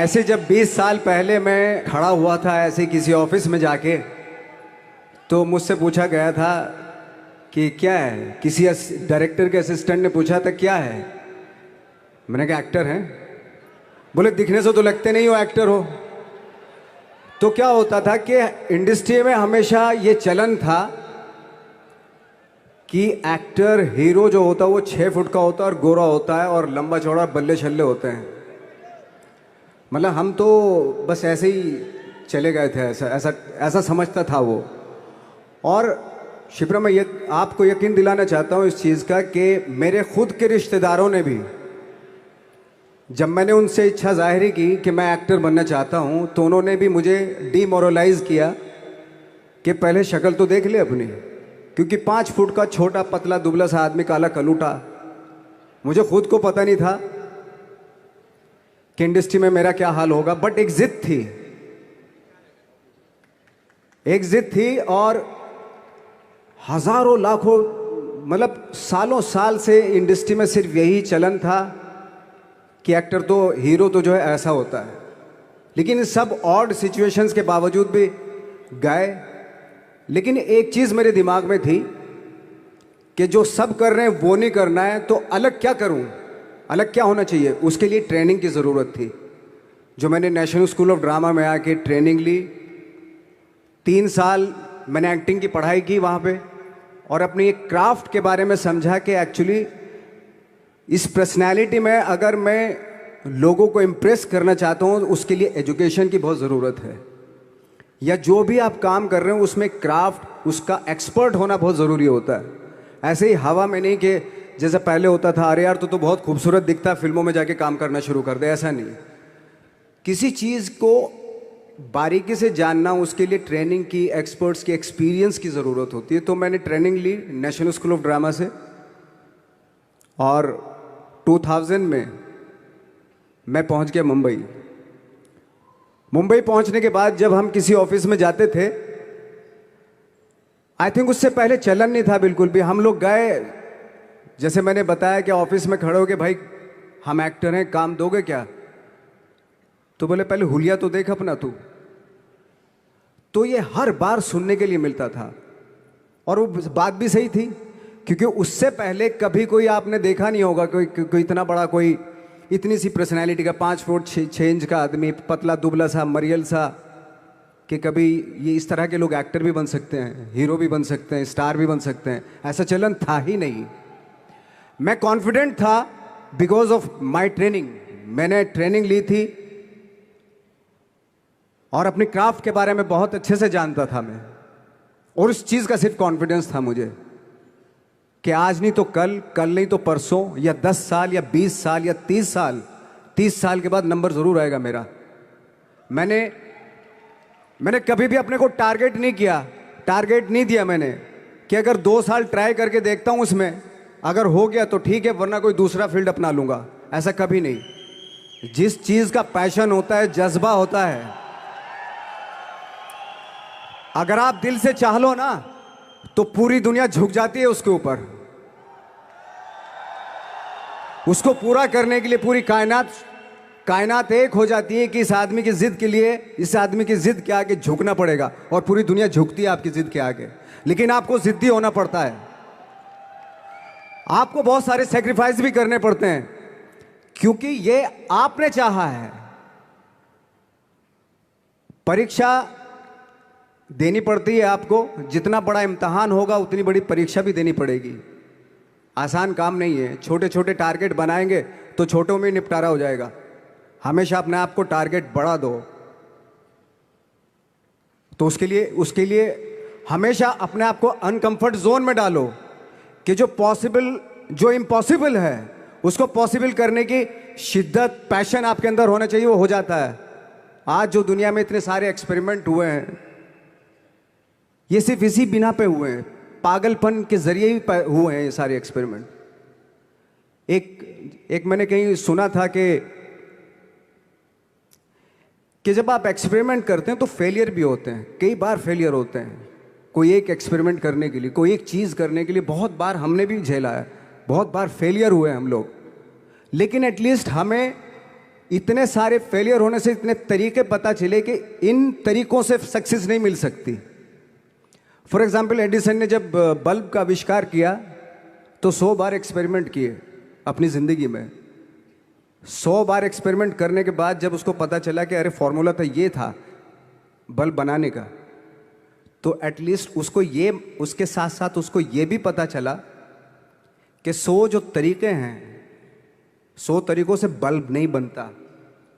ऐसे जब 20 साल पहले मैं खड़ा हुआ था ऐसे किसी ऑफिस में जाके, तो मुझसे पूछा गया था कि क्या है। किसी डायरेक्टर के असिस्टेंट ने पूछा था क्या है। मैंने कहा एक्टर हैं। बोले दिखने से तो लगते नहीं हो एक्टर हो। तो क्या होता था कि इंडस्ट्री में हमेशा ये चलन था कि एक्टर हीरो जो होता है वो 6 फुट का होता है और गोरा होता है और लंबा चौड़ा बल्ले छल्ले होते हैं। मतलब हम तो बस ऐसे ही चले गए थे, ऐसा ऐसा ऐसा समझता था वो। और शिप्रा, मैं ये आपको यकीन दिलाना चाहता हूँ इस चीज़ का कि मेरे खुद के रिश्तेदारों ने भी, जब मैंने उनसे इच्छा जाहिर की कि मैं एक्टर बनना चाहता हूँ, तो उन्होंने भी मुझे डीमोरलाइज किया कि पहले शक्ल तो देख ले अपनी, क्योंकि 5 फुट का छोटा पतला दुबला सा आदमी, काला कलूटा। मुझे खुद को पता नहीं था कि इंडस्ट्री में मेरा क्या हाल होगा, बट एक जिद थी, एक जिद थी। और हजारों लाखों, मतलब सालों साल से इंडस्ट्री में सिर्फ यही चलन था कि एक्टर तो, हीरो तो जो है ऐसा होता है। लेकिन इन सब ऑड सिचुएशंस के बावजूद भी गए। लेकिन एक चीज़ मेरे दिमाग में थी कि जो सब कर रहे हैं वो नहीं करना है, तो अलग क्या करूं, अलग क्या होना चाहिए। उसके लिए ट्रेनिंग की ज़रूरत थी, जो मैंने नेशनल स्कूल ऑफ ड्रामा में आके ट्रेनिंग ली। 3 साल मैंने एक्टिंग की पढ़ाई की वहाँ पे, और अपनी एक क्राफ्ट के बारे में समझा कि एक्चुअली इस पर्सनैलिटी में अगर मैं लोगों को इम्प्रेस करना चाहता हूँ, उसके लिए एजुकेशन की बहुत ज़रूरत है। या जो भी आप काम कर रहे हो उसमें क्राफ्ट, उसका एक्सपर्ट होना बहुत ज़रूरी होता है। ऐसे ही हवा में नहीं कि जैसे पहले होता था, अरे यार तो बहुत खूबसूरत दिखता, फिल्मों में जाके काम करना शुरू कर दे, ऐसा नहीं। किसी चीज़ को बारीकी से जानना, उसके लिए ट्रेनिंग की, एक्सपर्ट्स की, एक्सपीरियंस की ज़रूरत होती है। तो मैंने ट्रेनिंग ली नेशनल स्कूल ऑफ ड्रामा से, और 2000 में मैं पहुंच गया मुंबई। मुंबई पहुंचने के बाद जब हम किसी ऑफिस में जाते थे, आई थिंक उससे पहले चलन नहीं था बिल्कुल भी। हम लोग गए, जैसे मैंने बताया कि ऑफिस में खड़े हो के, भाई हम एक्टर हैं, काम दोगे क्या। तो बोले पहले हुलिया तो देख अपना तू। तो ये हर बार सुनने के लिए मिलता था, और वो बात भी सही थी, क्योंकि उससे पहले कभी कोई आपने देखा नहीं होगा कोई इतना बड़ा, कोई इतनी सी पर्सनैलिटी का 5 फुट 6 इंच का आदमी, पतला दुबला सा मरियल सा, कि कभी ये इस तरह के लोग एक्टर भी बन सकते हैं, हीरो भी बन सकते हैं, स्टार भी बन सकते हैं। ऐसा चलन था ही नहीं। मैं कॉन्फिडेंट था बिकॉज ऑफ माई ट्रेनिंग। मैंने ट्रेनिंग ली थी और अपनी क्राफ्ट के बारे में बहुत अच्छे से जानता था मैं, और उस चीज़ का सिर्फ कॉन्फिडेंस था मुझे कि आज नहीं तो कल, कल नहीं तो परसों, या 10 साल या 20 साल या 30 साल, 30 साल के बाद नंबर ज़रूर आएगा मेरा। मैंने कभी भी अपने को टारगेट नहीं किया, टारगेट नहीं दिया मैंने कि अगर 2 साल ट्राई करके देखता हूँ, उसमें अगर हो गया तो ठीक है, वरना कोई दूसरा फील्ड अपना लूँगा। ऐसा कभी नहीं। जिस चीज़ का पैशन होता है, जज्बा होता है, अगर आप दिल से चाह लो ना, तो पूरी दुनिया झुक जाती है उसके ऊपर। उसको पूरा करने के लिए पूरी कायनात एक हो जाती है कि इस आदमी की जिद के लिए, इस आदमी की जिद के आगे झुकना पड़ेगा, और पूरी दुनिया झुकती है आपकी जिद के आगे। लेकिन आपको जिद्दी होना पड़ता है, आपको बहुत सारे सेक्रीफाइस भी करने पड़ते हैं, क्योंकि ये आपने चाहा है। परीक्षा देनी पड़ती है आपको, जितना बड़ा इम्तहान होगा उतनी बड़ी परीक्षा भी देनी पड़ेगी। आसान काम नहीं है। छोटे छोटे टारगेट बनाएंगे तो छोटों में निपटारा हो जाएगा। हमेशा अपने आप को टारगेट बढ़ा दो। तो उसके लिए हमेशा अपने आप को अनकंफर्ट जोन में डालो, कि जो इम्पॉसिबल है उसको पॉसिबल करने की शिद्दत, पैशन आपके अंदर होना चाहिए, वो हो जाता है। आज जो दुनिया में इतने सारे एक्सपेरिमेंट हुए हैं, ये सिर्फ इसी बिना पे हुए हैं, पागलपन के जरिए ही हुए हैं ये सारे एक्सपेरिमेंट। एक मैंने कहीं सुना था कि जब आप एक्सपेरिमेंट करते हैं तो फेलियर भी होते हैं, कई बार फेलियर होते हैं। कोई एक एक्सपेरिमेंट करने के लिए, कोई एक चीज़ करने के लिए बहुत बार हमने भी झेला है, बहुत बार फेलियर हुए हम लोग। लेकिन एटलीस्ट हमें इतने सारे फेलियर होने से इतने तरीके पता चले कि इन तरीकों से सक्सेस नहीं मिल सकती। फॉर एग्जाम्पल, एडिसन ने जब बल्ब का आविष्कार किया तो 100 बार एक्सपेरिमेंट किए अपनी ज़िंदगी में। 100 बार एक्सपेरिमेंट करने के बाद जब उसको पता चला कि अरे फॉर्मूला तो ये था बल्ब बनाने का, तो एटलीस्ट उसको ये, उसके साथ साथ उसको ये भी पता चला कि 100 जो तरीके हैं, 100 तरीकों से बल्ब नहीं बनता,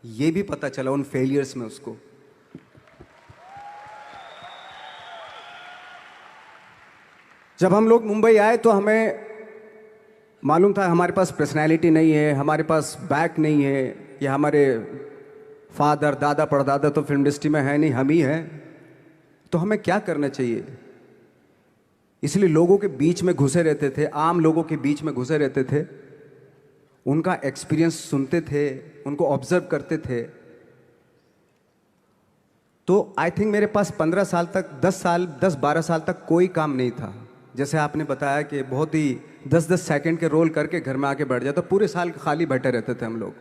ये भी पता चला उन फेलियर्स में उसको। जब हम लोग मुंबई आए तो हमें मालूम था हमारे पास पर्सनैलिटी नहीं है, हमारे पास बैक नहीं है, या हमारे फादर दादा परदादा तो फिल्म इंडस्ट्री में है नहीं, हम ही हैं, तो हमें क्या करना चाहिए। इसलिए लोगों के बीच में घुसे रहते थे, आम लोगों के बीच में घुसे रहते थे, उनका एक्सपीरियंस सुनते थे, उनको ऑब्जर्व करते थे। तो आई थिंक मेरे पास 15 साल तक, 10-12 साल तक कोई काम नहीं था। जैसे आपने बताया कि बहुत ही 10-10 सेकंड के रोल करके घर में आके बैठ जाता, पूरे साल खाली बैठे रहते थे हम लोग।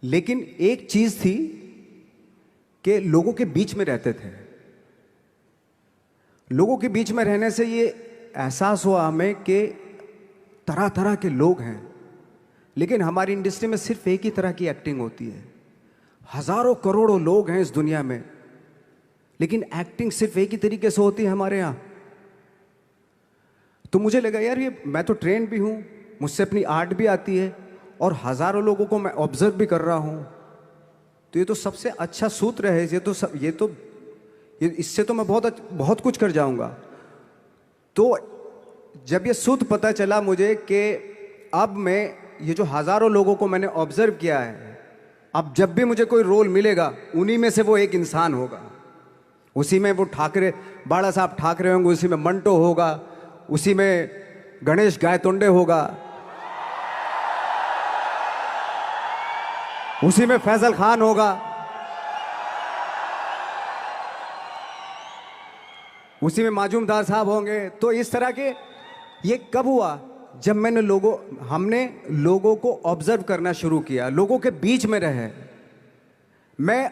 लेकिन एक चीज थी कि लोगों के बीच में रहते थे। लोगों के बीच में रहने से ये एहसास हुआ हमें कि तरह तरह के लोग हैं, लेकिन हमारी इंडस्ट्री में सिर्फ एक ही तरह की एक्टिंग होती है। हजारों करोड़ों लोग हैं इस दुनिया में, लेकिन एक्टिंग सिर्फ एक ही तरीके से होती है हमारे यहाँ। तो मुझे लगा यार, ये मैं तो ट्रेन भी हूँ, मुझसे अपनी आर्ट भी आती है, और हजारों लोगों को मैं ऑब्जर्व भी कर रहा हूँ, तो ये तो सबसे अच्छा सूत्र है। ये इससे तो मैं बहुत कुछ कर जाऊंगा। तो जब ये सूत्र पता चला मुझे कि अब मैं ये जो हजारों लोगों को मैंने ऑब्जर्व किया है, अब जब भी मुझे कोई रोल मिलेगा उन्हीं में से वो एक इंसान होगा। उसी में वो ठाकरे, बाला साहब ठाकरे होंगे, उसी में मंटो होगा, उसी में गणेश गायतोंडे होगा, उसी में फैजल खान होगा, उसी में माजूमदार साहब होंगे। तो इस तरह के, ये कब हुआ? जब हमने लोगों को ऑब्जर्व करना शुरू किया, लोगों के बीच में रहे। मैं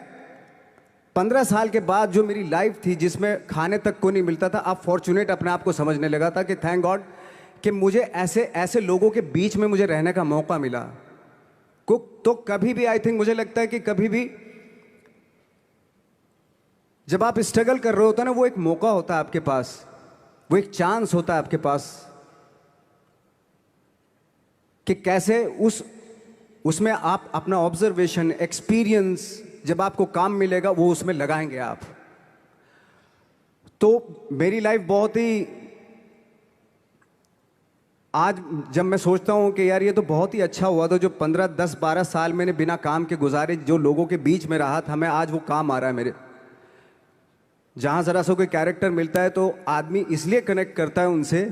15 साल के बाद जो मेरी लाइफ थी, जिसमें खाने तक को नहीं मिलता था, अब फॉर्चुनेट अपने आप को समझने लगा था कि थैंक गॉड कि मुझे ऐसे लोगों के बीच में मुझे रहने का मौका मिला। तो कभी भी, आई थिंक मुझे लगता है कि कभी भी जब आप स्ट्रगल कर रहे होते हैं ना, वो एक मौका होता है आपके पास, वो एक चांस होता है आपके पास कि कैसे उसमें आप अपना ऑब्जर्वेशन, एक्सपीरियंस, जब आपको काम मिलेगा वो उसमें लगाएंगे आप। तो मेरी लाइफ बहुत ही, आज जब मैं सोचता हूँ कि यार ये तो बहुत ही अच्छा हुआ, तो जो 15, 10, 12 साल मैंने बिना काम के गुजारे, जो लोगों के बीच में रहा था मैं, आज वो काम आ रहा है मेरे। जहाँ ज़रा सा कोई कैरेक्टर मिलता है तो आदमी इसलिए कनेक्ट करता है उनसे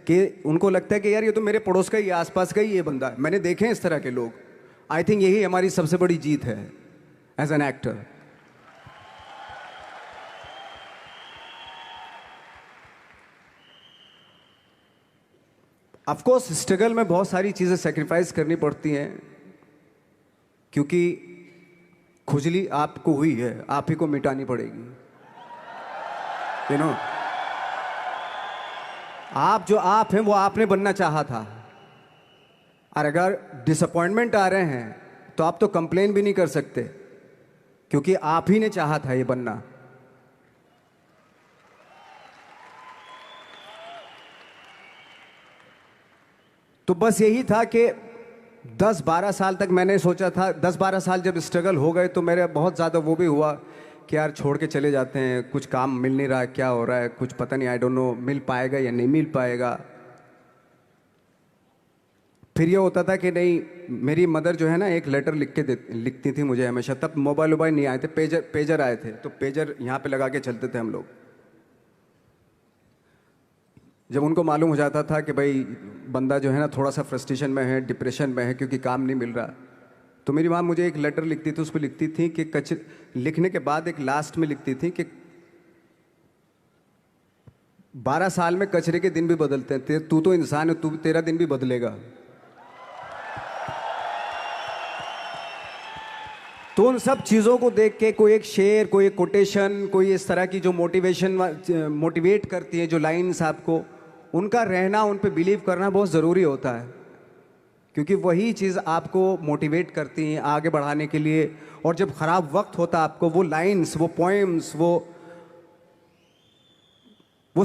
कि उनको लगता है कि यार ये तो मेरे पड़ोस का ही, आसपास का ही ये बंदा है। मैंने देखे हैं इस तरह के लोग। आई थिंक यही हमारी सबसे बड़ी जीत है as an actor. Of course struggle में बहुत सारी चीज़ें सेक्रीफाइस करनी पड़ती हैं, क्योंकि खुजली आपको हुई है, आप ही को मिटानी पड़ेगी। यू नो, आप जो आप हैं वो आपने बनना चाहा था, और अगर डिसअपॉइंटमेंट आ रहे हैं तो आप तो कंप्लेन भी नहीं कर सकते, क्योंकि आप ही ने चाहा था ये बनना। तो बस यही था कि 10-12 साल तक मैंने सोचा था, 10-12 साल जब स्ट्रगल हो गए तो मेरे बहुत ज़्यादा वो भी हुआ कि यार छोड़ के चले जाते हैं, कुछ काम मिल नहीं रहा, क्या हो रहा है, कुछ पता नहीं, आई डोंट नो मिल पाएगा या नहीं मिल पाएगा। फिर ये होता था कि नहीं, मेरी मदर जो है ना, एक लेटर लिखती थी मुझे हमेशा। तब मोबाइल नहीं आए थे, पेजर आए थे, तो पेजर यहाँ पे लगा के चलते थे हम लोग। जब उनको मालूम हो जाता था कि भाई बंदा जो है ना थोड़ा सा फ्रस्ट्रेशन में है, डिप्रेशन में है, क्योंकि काम नहीं मिल रहा, तो मेरी माँ मुझे एक लेटर लिखती थी। उस पर लिखती थी कि लिखने के बाद एक लास्ट में लिखती थी कि 12 साल में कचरे के दिन भी बदलते हैं, तू तो इंसान है, तेरा दिन भी बदलेगा। तो उन सब चीज़ों को देख के कोई एक शेर, कोई एक कोटेशन, कोई इस तरह की जो मोटिवेट करती है जो लाइंस आपको, उनका रहना, उन पे बिलीव करना बहुत ज़रूरी होता है, क्योंकि वही चीज़ आपको मोटिवेट करती हैं आगे बढ़ाने के लिए। और जब ख़राब वक्त होता है आपको, वो लाइंस, वो पोएम्स, वो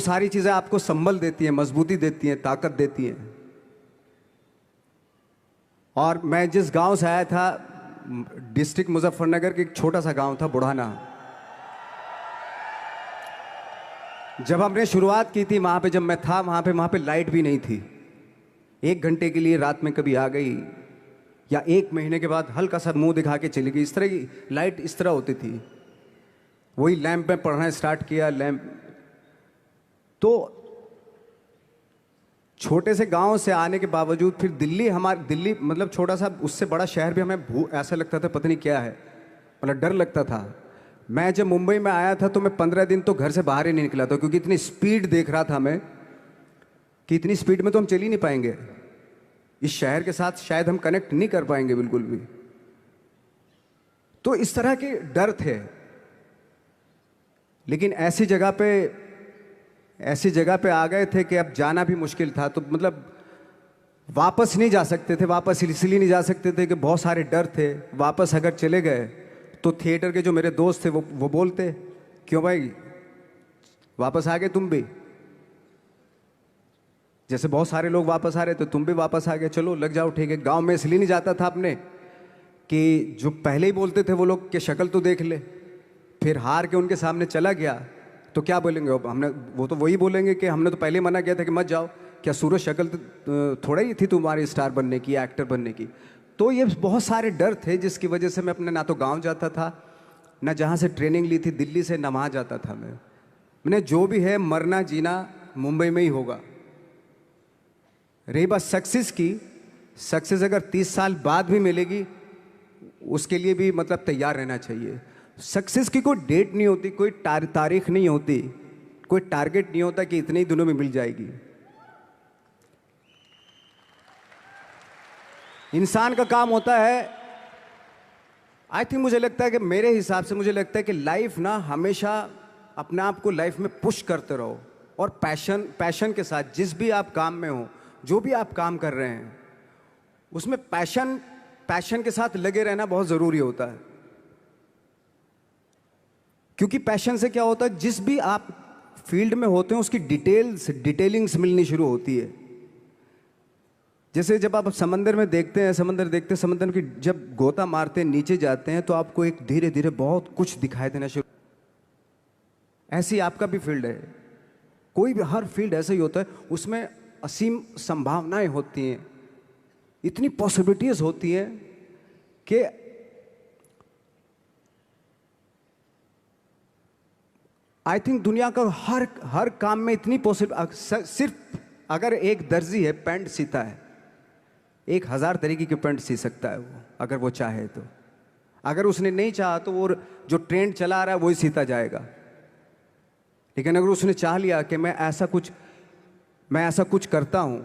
सारी चीज़ें आपको संबल देती हैं, मजबूती देती हैं, ताकत देती हैं। और मैं जिस गांव से आया था, डिस्ट्रिक्ट मुजफ्फरनगर के एक छोटा सा गांव था बुढ़ाना। जब हमने शुरुआत की थी वहाँ पे, जब मैं था वहाँ पे लाइट भी नहीं थी। 1 घंटे के लिए रात में कभी आ गई, या 1 महीने के बाद हल्का सा मुंह दिखा के चली गई। इस तरह की लाइट इस तरह होती थी। वही लैंप में पढ़ना स्टार्ट किया, लैंप। तो छोटे से गांव से आने के बावजूद फिर दिल्ली मतलब छोटा सा, उससे बड़ा शहर भी हमें ऐसा लगता था पता नहीं क्या है, मतलब डर लगता था। मैं जब मुंबई में आया था तो मैं 15 दिन तो घर से बाहर ही नहीं निकला था, क्योंकि इतनी स्पीड देख रहा था मैं कि इतनी स्पीड में तो हम चल ही नहीं पाएंगे, इस शहर के साथ शायद हम कनेक्ट नहीं कर पाएंगे बिल्कुल भी। तो इस तरह के डर थे। लेकिन ऐसी जगह पे आ गए थे कि अब जाना भी मुश्किल था। तो मतलब वापस नहीं जा सकते थे। वापस इसलिए नहीं जा सकते थे कि बहुत सारे डर थे। वापस अगर चले गए तो थिएटर के जो मेरे दोस्त थे वो बोलते, क्यों भाई वापस आ गए तुम भी, जैसे बहुत सारे लोग वापस आ रहे थे तुम भी वापस आ गए, चलो लग जाओ ठीक है। गांव में इसलिए नहीं जाता था अपने कि जो पहले ही बोलते थे वो लोग कि शक्ल तो देख ले, फिर हार के उनके सामने चला गया तो क्या बोलेंगे अब, वो तो वही बोलेंगे कि हमने तो पहले मना किया था कि मत जाओ, क्या सूरज शक्ल थोड़ा ही थी तुम्हारी स्टार बनने की, एक्टर बनने की। तो ये बहुत सारे डर थे जिसकी वजह से मैं अपने ना तो गांव जाता था, ना जहाँ से ट्रेनिंग ली थी दिल्ली से, ना वहाँ जाता था। मैंने जो भी है मरना जीना मुंबई में ही होगा। रही बात सक्सेस की, सक्सेस अगर 30 साल बाद भी मिलेगी उसके लिए भी मतलब तैयार रहना चाहिए। सक्सेस की कोई डेट नहीं होती, कोई तारीख नहीं होती, कोई टारगेट नहीं होता कि इतने ही दिनों में मिल जाएगी। इंसान का काम होता है, आई थिंक मुझे लगता है कि मेरे हिसाब से मुझे लगता है कि लाइफ ना हमेशा अपने आप को लाइफ में पुश करते रहो, और पैशन के साथ जिस भी आप काम में हो, जो भी आप काम कर रहे हैं उसमें पैशन के साथ लगे रहना बहुत ज़रूरी होता है। क्योंकि पैशन से क्या होता है, जिस भी आप फील्ड में होते हैं उसकी डिटेलिंग्स मिलनी शुरू होती है। जैसे जब आप समंदर में देखते हैं, समंदर की जब गोता मारते हैं नीचे जाते हैं तो आपको एक धीरे धीरे बहुत कुछ दिखाई देना शुरू। ऐसी आपका भी फील्ड है, कोई भी हर फील्ड ऐसा ही होता है, उसमें असीम संभावनाएं होती हैं, इतनी पॉसिबिलिटीज होती हैं कि आई थिंक दुनिया का हर काम में इतनी सिर्फ अगर एक दर्जी है पैंट सीता है, 1000 तरीके की पैंट सी सकता है वो, अगर वो चाहे तो। अगर उसने नहीं चाहा तो वो जो ट्रेंड चला रहा है वही सीता जाएगा। लेकिन अगर उसने चाह लिया कि मैं ऐसा कुछ करता हूं,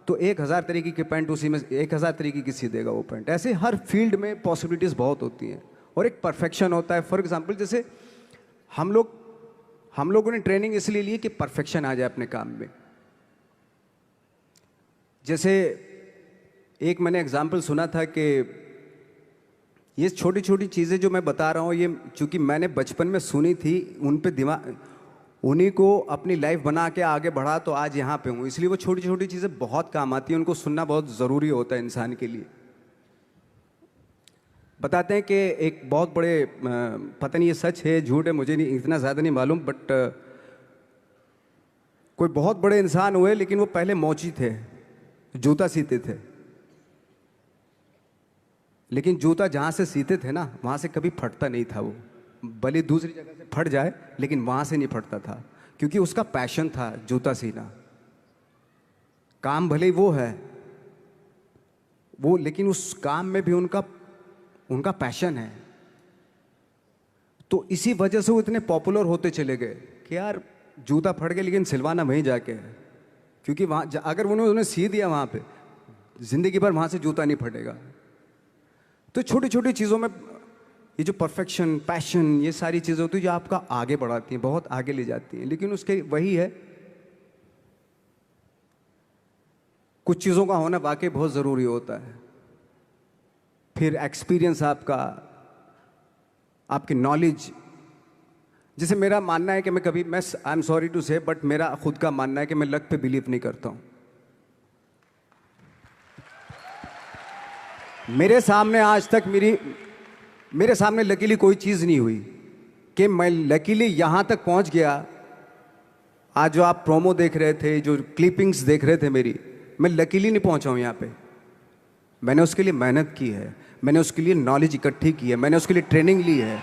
तो 1000 तरीके की पैंट उसी में 1000 तरीके की सी देगा वो पैंट। ऐसे हर फील्ड में पॉसिबिलिटीज बहुत होती हैं, और एक परफेक्शन होता है। फॉर एग्जाम्पल जैसे हम लोगों ने ट्रेनिंग इसलिए ली कि परफेक्शन आ जाए अपने काम में। जैसे एक मैंने एग्जाम्पल सुना था कि ये छोटी छोटी चीज़ें जो मैं बता रहा हूँ, ये चूंकि मैंने बचपन में सुनी थी, उन पे उन्हीं को अपनी लाइफ बना के आगे बढ़ा तो आज यहाँ पे हूँ। इसलिए वो छोटी छोटी चीज़ें बहुत काम आती हैं, उनको सुनना बहुत ज़रूरी होता है इंसान के लिए। बताते हैं कि एक बहुत बड़े, पता नहीं ये सच है झूठ है, मुझे नहीं इतना ज़्यादा नहीं मालूम, बट कोई बहुत बड़े इंसान हुए, लेकिन वो पहले मोची थे, जूता सीते थे। लेकिन जूता जहाँ से सीते थे ना, वहाँ से कभी फटता नहीं था वो, भले दूसरी जगह से फट जाए लेकिन वहाँ से नहीं फटता था, क्योंकि उसका पैशन था जूता सीना। काम भले वो है वो, लेकिन उस काम में भी उनका पैशन है। तो इसी वजह से वो इतने पॉपुलर होते चले गए कि यार जूता फट गया लेकिन सिलवाना वहीं जाके है, क्योंकि वहाँ अगर उन्होंने सी दिया वहाँ पे, जिंदगी भर वहाँ से जूता नहीं फटेगा। तो छोटी छोटी चीज़ों में ये जो परफेक्शन, पैशन, ये सारी चीज़ें होती है जो आपका आगे बढ़ाती हैं, बहुत आगे ले जाती हैं। लेकिन उसके वही है, कुछ चीज़ों का होना वाकई बहुत ज़रूरी होता है। फिर एक्सपीरियंस आपका, आपकी नॉलेज। जैसे मेरा मानना है कि मैं कभी, मैं आई एम सॉरी टू से, बट मेरा खुद का मानना है कि मैं लक पे बिलीव नहीं करता हूँ। मेरे सामने आज तक मेरे सामने लकीली कोई चीज़ नहीं हुई कि मैं लकीली यहाँ तक पहुँच गया। आज जो आप प्रोमो देख रहे थे, जो क्लिपिंग्स देख रहे थे मेरी, मैं लकीली नहीं पहुँचा हूँ यहाँ पे। मैंने उसके लिए मेहनत की है, मैंने उसके लिए नॉलेज इकट्ठी की है, मैंने उसके लिए ट्रेनिंग ली है।